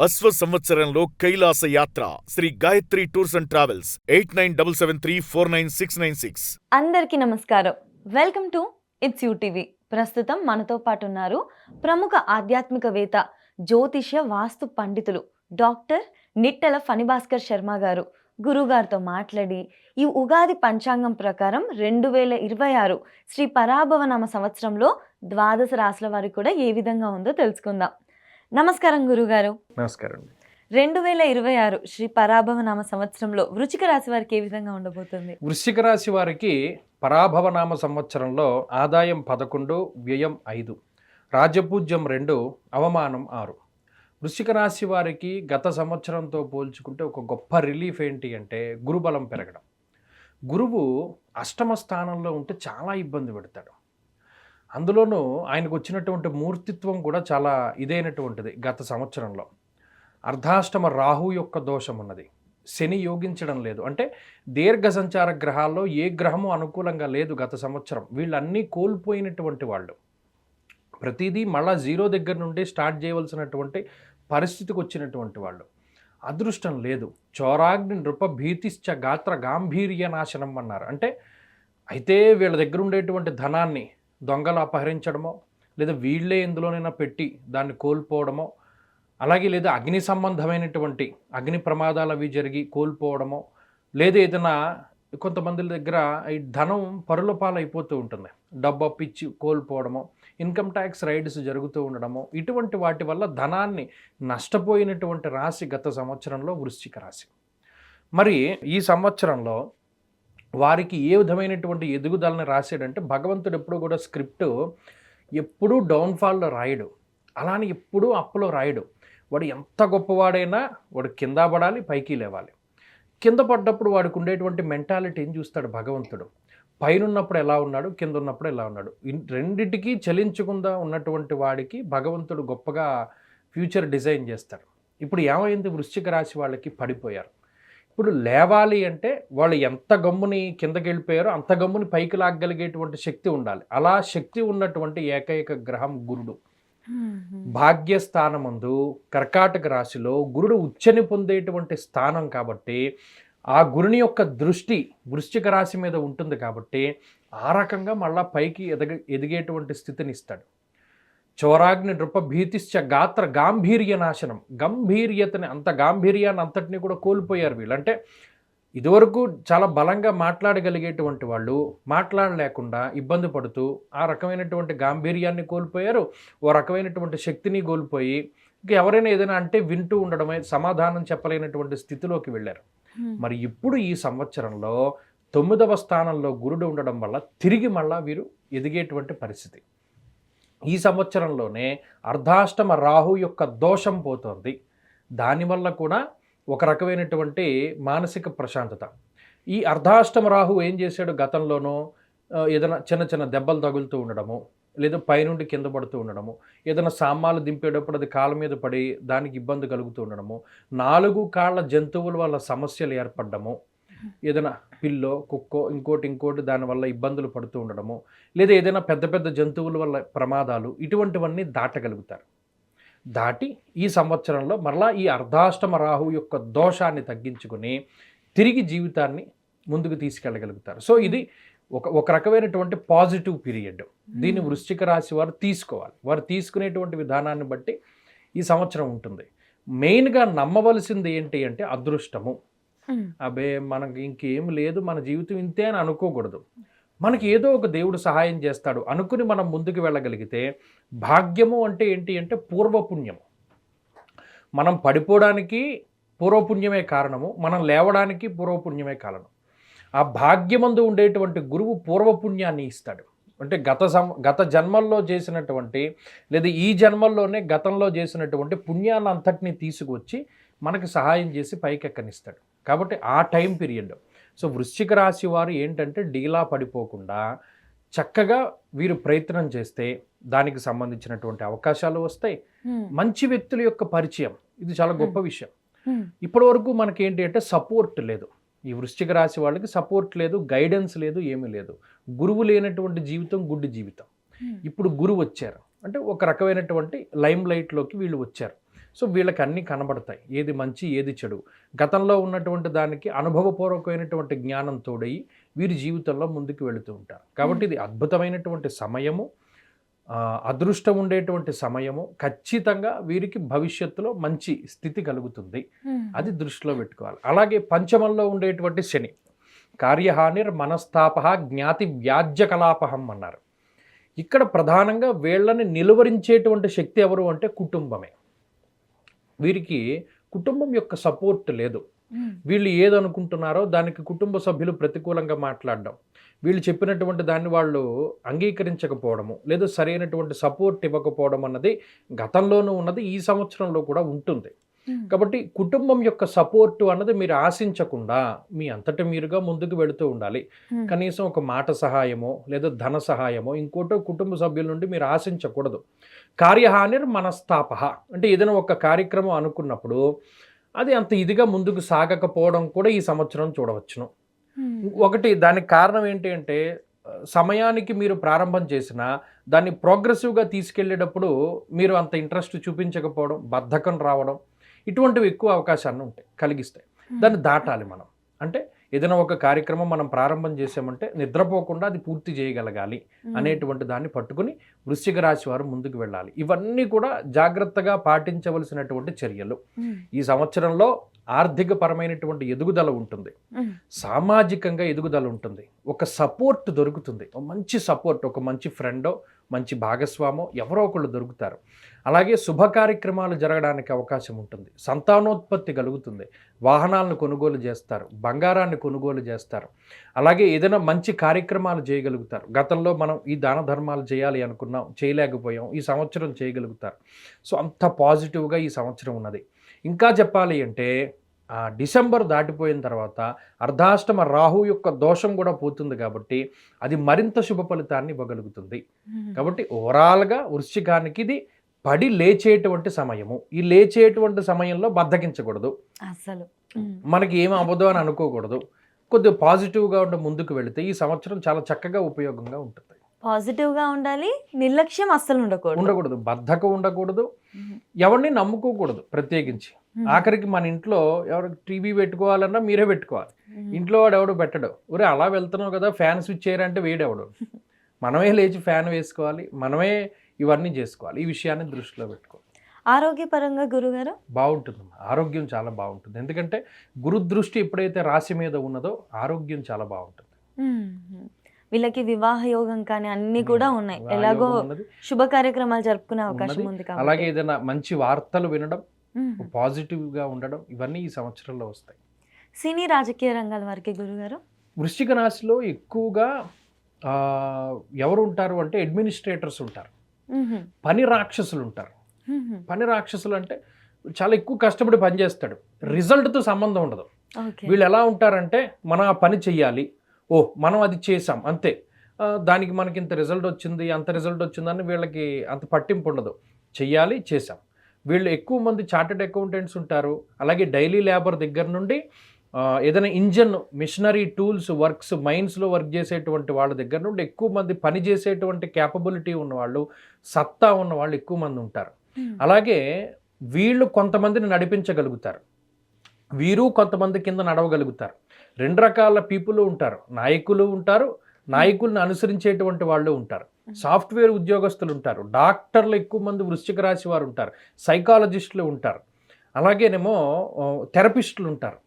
అశ్వ సంవత్సరంలో కైలాస యాత్ర Shri Gayatri tours and travels 8977349696. అందరికీ నమస్కారం. Welcome to its UTV. ప్రస్తుతం మనతో పాటు ఉన్నారు ప్రముఖ ఆధ్యాత్మికవేత్త, జ్యోతిష్య వాస్తు పండితులు డాక్టర్ నిట్టెల ఫణిభాస్కర్ శర్మ గారు. గురుగారితో మాట్లాడి ఈ ఉగాది పంచాంగం ప్రకారం 2026 శ్రీ పరాభవనామ సంవత్సరంలో ద్వాదశ రాశుల వారికి కూడా ఏ విధంగా ఉందో తెలుసుకుందాం. నమస్కారం గురుగారు. నమస్కారం. 2026 శ్రీ పరాభవనామ సంవత్సరంలో వృశ్చిక రాశి వారికి ఏ విధంగా ఉండబోతుంది? వృశ్చిక రాశి వారికి పరాభవనామ సంవత్సరంలో ఆదాయం 11, వ్యయం 5, రాజపూజ్యం 2, అవమానం 6. వృశ్చిక రాశి వారికి గత సంవత్సరంతో పోల్చుకుంటే ఒక గొప్ప రిలీఫ్ ఏంటి అంటే గురుబలం పెరగడం. గురువు అష్టమ స్థానంలో ఉంటే చాలా ఇబ్బంది పెడతాడు. అందులోనూ ఆయనకు వచ్చినటువంటి మూర్తిత్వం కూడా చాలా ఇదైనటువంటిది. గత సంవత్సరంలో అర్ధాష్టమ రాహు యొక్క దోషం ఉన్నది. శని యోగించడం లేదు. అంటే దీర్ఘ సంచార గ్రహాల్లో ఏ గ్రహము అనుకూలంగా లేదు గత సంవత్సరం. వీళ్ళన్నీ కోల్పోయినటువంటి వాళ్ళు. ప్రతిదీ మళ్ళా జీరో దగ్గర నుండి స్టార్ట్ చేయవలసినటువంటి పరిస్థితికి వచ్చినటువంటి వాళ్ళు. అదృష్టం లేదు. చోరాగ్ని నృప భీతిశ్చ గాత్ర గాంభీర్య నాశనం అన్నారు. అంటే అయితే వీళ్ళ దగ్గర ఉండేటువంటి ధనాన్ని దొంగలు అపహరించడమో, లేదా వీళ్ళే ఎందులోనైనా పెట్టి దాన్ని కోల్పోవడమో, అలాగే లేదా అగ్ని సంబంధమైనటువంటి అగ్ని ప్రమాదాలు అవి జరిగి కోల్పోవడమో, లేదా ఏదైనా కొంతమంది దగ్గర ఈ ధనం పరుల పాలైపోతూ ఉంటుంది. డబ్బు అప్పిచ్చి కోల్పోవడమో, ఇన్కమ్ ట్యాక్స్ రైడ్స్ జరుగుతూ ఉండడమో, ఇటువంటి వాటి వల్ల ధనాన్ని నష్టపోయినటువంటి రాశి గత సంవత్సరంలో వృశ్చిక రాశి. మరి ఈ సంవత్సరంలో వారికి ఏ విధమైనటువంటి ఎదుగుదలని రాశాడంటే, భగవంతుడు ఎప్పుడు కూడా స్క్రిప్ట్ ఎప్పుడూ డౌన్ఫాల్లో రాయడు, అలానే ఎప్పుడూ అప్పులో రాయడు. వాడు ఎంత గొప్పవాడైనా వాడు కింద పడాలి, పైకి లేవాలి. కింద పడ్డప్పుడు వాడికి ఉండేటువంటి మెంటాలిటీని చూస్తాడు భగవంతుడు. పైన ఉన్నప్పుడు ఎలా ఉన్నాడు, కింద ఉన్నప్పుడు ఎలా ఉన్నాడు, రెండిటికి చలించకుండా ఉన్నటువంటి వాడికి భగవంతుడు గొప్పగా ఫ్యూచర్ డిజైన్ చేస్తాడు. ఇప్పుడు ఏమైంది, వృశ్చిక రాశి వాళ్ళకి పడిపోయారు. ఇప్పుడు లేవాలి అంటే వాళ్ళు ఎంత గమ్ముని కిందకి వెళ్ళిపోయారో అంత గమ్ముని పైకి లాగగలిగేటువంటి శక్తి ఉండాలి. అలా శక్తి ఉన్నటువంటి ఏకైక గ్రహం గురుడు. భాగ్యస్థానమందు కర్కాటక రాశిలో గురుడు ఉచ్చని పొందేటువంటి స్థానం కాబట్టి ఆ గురుని యొక్క దృష్టి వృశ్చిక రాశి మీద ఉంటుంది కాబట్టి ఆ రకంగా మళ్ళా పైకి ఎదిగేటువంటి స్థితిని ఇస్తాడు. చోరాగ్ని నృప భీతిశ్చ గాత్ర గాంభీర్య నాశనం. గంభీర్యతని, అంత గాంభీర్యాన్ని అంతటినీ కూడా కోల్పోయారు వీళ్ళు. అంటే ఇదివరకు చాలా బలంగా మాట్లాడగలిగేటువంటి వాళ్ళు మాట్లాడలేకుండా ఇబ్బంది పడుతూ ఆ రకమైనటువంటి గాంభీర్యాన్ని కోల్పోయారు. ఓ రకమైనటువంటి శక్తిని కోల్పోయి ఇక ఎవరైనా ఏదైనా అంటే వింటూ ఉండడమే, సమాధానం చెప్పలేనటువంటి స్థితిలోకి వెళ్ళారు. మరి ఇప్పుడు ఈ సంవత్సరంలో 9వ స్థానంలో గురుడు ఉండడం వల్ల తిరిగి మళ్ళా వీరు ఎదిగేటువంటి పరిస్థితి. ఈ సంవత్సరంలోనే అర్ధాష్టమ రాహు యొక్క దోషం పోతోంది. దానివల్ల కూడా ఒక రకమైనటువంటి మానసిక ప్రశాంతత. ఈ అర్ధాష్టమ రాహు ఏం చేశాడు, గతంలోనో ఏదైనా చిన్న చిన్న దెబ్బలు తగులుతూ ఉండడము, లేదా పైనుండి కింద పడుతూ ఉండడము, ఏదైనా సామాన్లు దింపేటప్పుడు అది కాళ్ళ మీద పడి దానికి ఇబ్బంది కలుగుతూ ఉండడము, 4 కాళ్ళ జంతువుల వల్ల సమస్యలు ఏర్పడము, ఏదైనా పిల్లో కుక్కో ఇంకోటి దానివల్ల ఇబ్బందులు పడుతూ ఉండడము, లేదా ఏదైనా పెద్ద పెద్ద జంతువుల వల్ల ప్రమాదాలు, ఇటువంటివన్నీ దాటగలుగుతారు. దాటి ఈ సంవత్సరంలో మరలా ఈ అర్ధాష్టమ రాహు యొక్క దోషాన్ని తగ్గించుకుని తిరిగి జీవితాన్ని ముందుకు తీసుకెళ్ళగలుగుతారు. సో ఇది ఒక రకమైనటువంటి పాజిటివ్ పీరియడ్. దీన్ని వృశ్చిక రాశి వారు తీసుకోవాలి. వారు తీసుకునేటువంటి విధానాన్ని బట్టి ఈ సంవత్సరం ఉంటుంది. మెయిన్గా నమ్మవలసింది ఏంటి అంటే అదృష్టము. అబే మనకి ఇంకేం లేదు, మన జీవితం ఇంతే అని అనుకోకూడదు. మనకి ఏదో ఒక దేవుడు సహాయం చేస్తాడు అనుకుని మనం ముందుకు వెళ్ళగలిగితే, భాగ్యము అంటే ఏంటి అంటే పూర్వపుణ్యము. మనం పడిపోవడానికి పూర్వపుణ్యమే కారణము, మనం లేవడానికి పూర్వపుణ్యమే కారణం. ఆ భాగ్యమందు ఉండేటువంటి గురువు పూర్వపుణ్యాన్ని ఇస్తాడు. అంటే గత జన్మల్లో చేసినటువంటి, లేదా ఈ జన్మల్లోనే గతంలో చేసినటువంటి పుణ్యాన్ని అంతటినీ తీసుకువచ్చి మనకి సహాయం చేసి పైకెక్కనిస్తాడు. కాబట్టి ఆ టైం పీరియడ్. సో వృశ్చిక రాశి వారు ఏంటంటే డీలా పడిపోకుండా చక్కగా వీరు ప్రయత్నం చేస్తే దానికి సంబంధించినటువంటి అవకాశాలు వస్తాయి. మంచి వ్యక్తుల యొక్క పరిచయం, ఇది చాలా గొప్ప విషయం. ఇప్పటి వరకు మనకి ఏంటి అంటే సపోర్ట్ లేదు. ఈ వృశ్చిక రాశి వాళ్ళకి సపోర్ట్ లేదు, గైడెన్స్ లేదు, ఏమీ లేదు. గురువు లేనటువంటి జీవితం గుడ్డి జీవితం. ఇప్పుడు గురువు వచ్చారు అంటే ఒక రకమైనటువంటి లైమ్ లైట్లోకి వీళ్ళు వచ్చారు. సో వీళ్ళకి అన్నీ కనబడతాయి, ఏది మంచి ఏది చెడు. గతంలో ఉన్నటువంటి దానికి అనుభవపూర్వకమైనటువంటి జ్ఞానం తోడయి వీరి జీవితంలో ముందుకు వెళుతూ ఉంటారు. కాబట్టి ఇది అద్భుతమైనటువంటి సమయము, అదృష్టం ఉండేటువంటి సమయము. ఖచ్చితంగా వీరికి భవిష్యత్తులో మంచి స్థితి కలుగుతుంది, అది దృష్టిలో పెట్టుకోవాలి. అలాగే పంచమంలో ఉండేటువంటి శని, కార్యహానిర్ మనస్తాప జ్ఞాతి వ్యాజ్య కలాపహం అన్నారు. ఇక్కడ ప్రధానంగా వీళ్ళని నిలువరించేటువంటి శక్తి ఎవరు అంటే కుటుంబమే. వీరికి కుటుంబం యొక్క సపోర్ట్ లేదు. వీళ్ళు ఏదనుకుంటున్నారో దానికి కుటుంబ సభ్యులు ప్రతికూలంగా మాట్లాడడం, వీళ్ళు చెప్పినటువంటి దాన్ని వాళ్ళు అంగీకరించకపోవడము, లేదా సరైనటువంటి సపోర్ట్ ఇవ్వకపోవడం అన్నది గతంలోనూ ఉన్నది, ఈ సంవత్సరంలో కూడా ఉంటుంది. కాబట్టి కుటుంబం యొక్క సపోర్టు అన్నది మీరు ఆశించకుండా మీ అంతటి మీరుగా ముందుకు వెళుతూ ఉండాలి. కనీసం ఒక మాట సహాయమో లేదా ధన సహాయమో ఇంకోటో కుటుంబ సభ్యుల నుండి మీరు ఆశించకూడదు. కార్యహానిర్ మనస్తాప అంటే ఏదైనా ఒక కార్యక్రమం అనుకున్నప్పుడు అది అంత ఇదిగా ముందుకు సాగకపోవడం కూడా ఈ సంవత్సరం చూడవచ్చును. ఒకటి దానికి కారణం ఏంటి అంటే సమయానికి మీరు ప్రారంభం చేసినా దాన్ని ప్రోగ్రెసివ్గా తీసుకెళ్ళేటప్పుడు మీరు అంత ఇంట్రెస్ట్ చూపించకపోవడం, బద్ధకం రావడం, ఇటువంటివి ఎక్కువ అవకాశాన్ని ఉంటాయి, కలిగిస్తాయి. దాన్ని దాటాలి మనం. అంటే ఏదైనా ఒక కార్యక్రమం మనం ప్రారంభం చేసామంటే నిద్రపోకుండా అది పూర్తి చేయగలగాలి అనేటువంటి దాన్ని పట్టుకుని వృశ్చిక రాశి వారు ముందుకు వెళ్ళాలి. ఇవన్నీ కూడా జాగ్రత్తగా పాటించవలసినటువంటి చర్యలు. ఈ సంవత్సరంలో ఆర్థిక పరమైనటువంటి ఎదుగుదల ఉంటుంది, సామాజికంగా ఎదుగుదల ఉంటుంది, ఒక సపోర్ట్ దొరుకుతుంది, ఒక మంచి సపోర్ట్, ఒక మంచి ఫ్రెండో మంచి భాగస్వామో ఎవరో ఒకళ్ళు దొరుకుతారు. అలాగే శుభ కార్యక్రమాలు జరగడానికి అవకాశం ఉంటుంది, సంతానోత్పత్తి కలుగుతుంది, వాహనాలను కొనుగోలు చేస్తారు, బంగారాన్ని కొనుగోలు చేస్తారు. అలాగే ఏదైనా మంచి కార్యక్రమాలు చేయగలుగుతారు. గతంలో మనం ఈ దాన ధర్మాలు చేయాలి అనుకున్నాం, చేయలేకపోయాం, ఈ సంవత్సరం చేయగలుగుతారు. సో అంత పాజిటివ్గా ఈ సంవత్సరం ఉన్నది. ఇంకా చెప్పాలి అంటే డిసెంబర్ దాటిపోయిన తర్వాత అర్ధాష్టమ రాహు యొక్క దోషం కూడా పోతుంది, కాబట్టి అది మరింత శుభ ఫలితాన్ని ఇవ్వగలుగుతుంది. కాబట్టి ఓవరాల్గా వృశ్చికానికి ఇది పడి లేచేటువంటి సమయము. ఈ లేచేటువంటి సమయంలో బద్దకించకూడదు, అసలు మనకి ఏమి అవ్వదు అని అనుకోకూడదు. కొద్దిగా పాజిటివ్గా ఉండి ముందుకు వెళితే ఈ సంవత్సరం చాలా చక్కగా ఉపయోగంగా ఉంటుంది. పాజిటివ్గా ఉండాలి, నిర్లక్ష్యం అస్సలు ఉండకూడదు, బద్ధకం ఉండకూడదు, ఎవరిని నమ్ముకోకూడదు. ప్రత్యేకించి ఆఖరికి మన ఇంట్లో ఎవరు టీవీ పెట్టుకోవాలన్నా మీరే పెట్టుకోవాలి. ఇంట్లో వాడు ఎవడు పెట్టడు. ఒరే అలా వెళ్తున్నావు కదా, ఫ్యాన్ స్విచ్ చేయరంటే వేడెవడు. మనమే లేచి ఫ్యాన్ వేసుకోవాలి, మనమే ఇవన్నీ చేసుకోవాలి. ఈ విషయాన్ని దృష్టిలో పెట్టుకోవాలి. ఆరోగ్యపరంగా గురుగారు బాగుంటుంది, ఆరోగ్యం చాలా బాగుంటుంది. ఎందుకంటే గురు దృష్టి ఎప్పుడైతే రాశి మీద ఉన్నదో ఆరోగ్యం చాలా బాగుంటుంది. వీళ్ళకి వివాహ యోగం కానీ అన్ని కూడా ఉన్నాయి, ఎలాగో శుభ కార్యక్రమాలు జరుపుకునే అవకాశం ఉంది. అలాగే ఏదైనా మంచి వార్తలు వినడం, పాజిటివ్గా ఉండడం, ఇవన్నీ ఈ సంవత్సరంలో వస్తాయి. సినీ రాజకీయ రంగాల వారికి గురుగారు వృశ్చిక రాశిలో ఎక్కువగా ఎవరు ఉంటారు అంటే అడ్మినిస్ట్రేటర్స్ ఉంటారు, పని రాక్షసులు ఉంటారు. పని రాక్షసులు అంటే చాలా ఎక్కువ కష్టపడి పనిచేస్తాడు, రిజల్ట్తో సంబంధం ఉండదు. వీళ్ళు ఎలా ఉంటారంటే మనం ఆ పని చెయ్యాలి, మనం అది చేసాం అంతే, దానికి మనకి ఇంత రిజల్ట్ వచ్చింది అంత రిజల్ట్ వచ్చిందని వీళ్ళకి అంత పట్టింపు ఉండదు. చెయ్యాలి, చేసాం. వీళ్ళు ఎక్కువ మంది చార్టెడ్ అకౌంటెంట్స్ ఉంటారు. అలాగే డైలీ లేబర్ దగ్గర నుండి ఏదైనా ఇంజన్, మిషనరీ, టూల్స్, వర్క్స్, మైన్స్లో వర్క్ చేసేటువంటి వాళ్ళ దగ్గర నుండి ఎక్కువ మంది పని చేసేటువంటి క్యాపబిలిటీ ఉన్నవాళ్ళు, సత్తా ఉన్నవాళ్ళు ఎక్కువ మంది ఉంటారు. అలాగే వీళ్ళు కొంతమందిని నడిపించగలుగుతారు, వీరు కొంతమంది కింద నడవగలుగుతారు. రెండు రకాల పీపుల్ ఉంటారు, నాయకులు ఉంటారు, నాయకుల్ని అనుసరించేటువంటి వాళ్ళు ఉంటారు, సాఫ్ట్వేర్ ఉద్యోగస్తులు ఉంటారు, డాక్టర్లు ఎక్కువ మంది వృశ్చిక రాశి వారు ఉంటారు, సైకాలజిస్టులు ఉంటారు, అలాగేనేమో థెరపిస్టులు ఉంటారు.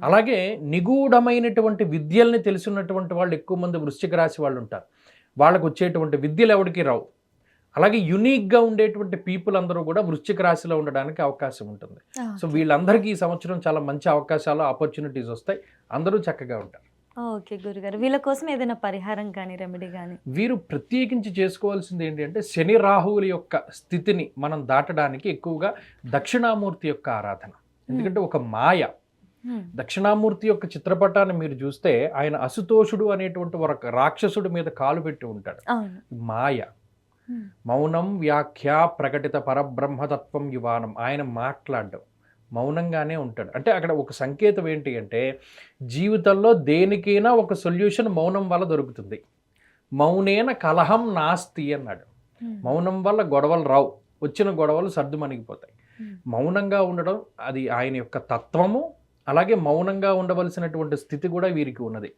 అలాగే నిగూఢమైనటువంటి విద్యల్ని తెలుసున్నటువంటి వాళ్ళు ఎక్కువ మంది వృశ్చిక రాశి వాళ్ళు ఉంటారు. వాళ్ళకు వచ్చేటువంటి విద్యలు ఎవరికి రావు. అలాగే యునిక్గా ఉండేటువంటి పీపుల్ అందరూ కూడా వృశ్చిక రాశిలో ఉండడానికి అవకాశం ఉంటుంది. సో వీళ్ళందరికీ ఈ సంవత్సరం చాలా మంచి అవకాశాలు, ఆపర్చునిటీస్ వస్తాయి, అందరూ చక్కగా ఉంటారు. ఓకే గురుగారు, వీళ్ళ కోసం ఏదైనా పరిహారం కానీ రెమెడీ కానీ వీరు ప్రత్యేకించి చేసుకోవాల్సింది ఏంటి అంటే శని రాహువుల యొక్క స్థితిని మనం దాటడానికి ఎక్కువగా దక్షిణామూర్తి యొక్క ఆరాధన. ఎందుకంటే ఒక మాయ, దక్షిణామూర్తి యొక్క చిత్రపటాన్ని మీరు చూస్తే ఆయన అసుతోషుడు అనేటువంటి ఒక రాక్షసుడి మీద కాలు పెట్టి ఉంటాడు. మాయ, మౌనం వ్యాఖ్య ప్రకటిత పరబ్రహ్మతత్వం యువానం. ఆయన మాట్లాడడం, మౌనంగానే ఉంటాడు. అంటే అక్కడ ఒక సంకేతం ఏంటి అంటే జీవితంలో దేనికైనా ఒక సొల్యూషన్ మౌనం వల్ల దొరుకుతుంది. మౌనేన కలహం నాస్తి అన్నాడు. మౌనం వల్ల గొడవలు రావు, వచ్చిన గొడవలు సర్దుమణిగిపోతాయి. మౌనంగా ఉండడం అది ఆయన యొక్క తత్వము, అలాగే మౌనంగా ఉండవలసినటువంటి స్థితి కూడా వీరికి ఉన్నది.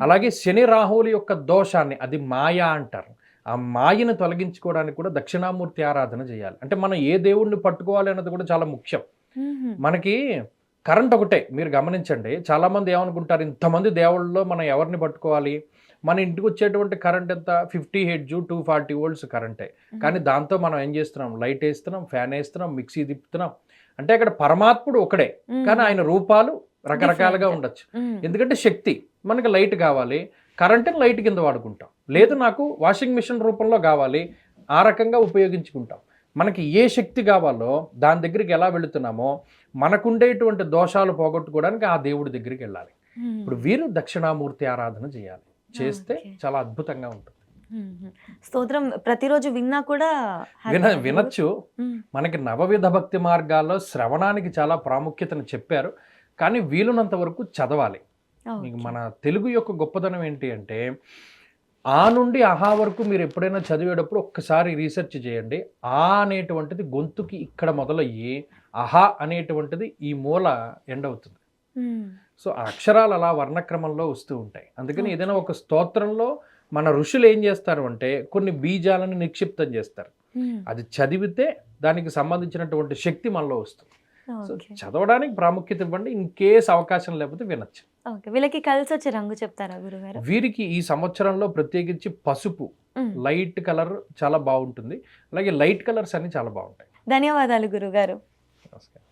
అలాగే శని రాహువుల యొక్క దోషాన్ని, అది మాయ అంటారు, ఆ మాయను తొలగించుకోవడానికి కూడా దక్షిణామూర్తి ఆరాధన చేయాలి. అంటే మనం ఏ దేవుణ్ణి పట్టుకోవాలి అన్నది కూడా చాలా ముఖ్యం. మనకి కరెంట్ ఒకటే మీరు గమనించండి, చాలామంది ఏమనుకుంటారు, ఇంతమంది దేవుళ్ళలో మనం ఎవరిని పట్టుకోవాలి, మన ఇంటికి వచ్చేటువంటి కరెంట్ ఎంత 50 హెడ్జ్ 240 వోల్ట్స్ కరెంటే, కానీ దాంతో మనం ఏం చేస్తున్నాం, లైట్ వేస్తున్నాం, ఫ్యాన్ వేస్తున్నాం, మిక్సీ తిప్పుతున్నాం. అంటే అక్కడ పరమాత్ముడు ఒకడే, కానీ ఆయన రూపాలు రకరకాలుగా ఉండొచ్చు. ఎందుకంటే శక్తి, మనకి లైట్ కావాలి, కరెంట్ని లైట్ కింద వాడుకుంటాం, లేదు నాకు వాషింగ్ మిషన్ రూపంలో కావాలి, ఆ రకంగా ఉపయోగించుకుంటాం. మనకి ఏ శక్తి కావాలో దాని దగ్గరికి ఎలా వెళుతున్నామో, మనకుండేటువంటి దోషాలు పోగొట్టుకోవడానికి ఆ దేవుడి దగ్గరికి వెళ్ళాలి. ఇప్పుడు వీరు దక్షిణామూర్తి ఆరాధన చేయాలి, చేస్తే చాలా అద్భుతంగా ఉంటుంది. స్తోత్రం ప్రతిరోజు విన్నా కూడా వినొచ్చు. మనకి నవవిధ భక్తి మార్గాల్లో శ్రవణానికి చాలా ప్రాముఖ్యతను చెప్పారు, కానీ వీలున్నంత వరకు చదవాలి. మీకు మన తెలుగు యొక్క గొప్పతనం ఏంటి అంటే, ఆ నుండి అహా వరకు మీరు ఎప్పుడైనా చదివేటప్పుడు ఒక్కసారి రీసెర్చ్ చేయండి. ఆ అనేటువంటిది గొంతుకి ఇక్కడ మొదలయ్యి అహా అనేటువంటిది ఈ మూల ఎండ్ అవుతుంది. సో ఆ అక్షరాలు అలా వర్ణక్రమంలో వస్తూ ఉంటాయి. అందుకని ఏదైనా ఒక స్తోత్రంలో మన ఋషులు ఏం చేస్తారు అంటే కొన్ని బీజాలను నిక్షిప్తం చేస్తారు, అది చదివితే దానికి సంబంధించినటువంటి శక్తి మనలో వస్తుంది. సో చదవడానికి ప్రాముఖ్యత ఇవ్వండి, ఇన్ కేస్ అవకాశం లేకపోతే వినొచ్చు. వీళ్ళకి కలిసి వచ్చే రంగు చెప్తారా గురుగారు? వీరికి ఈ సంవత్సరంలో ప్రత్యేకించి పసుపు లైట్ కలర్ చాలా బాగుంటుంది, అలాగే లైట్ కలర్స్ అన్ని చాలా బాగుంటాయి. ధన్యవాదాలు గురుగారు. నమస్కారం.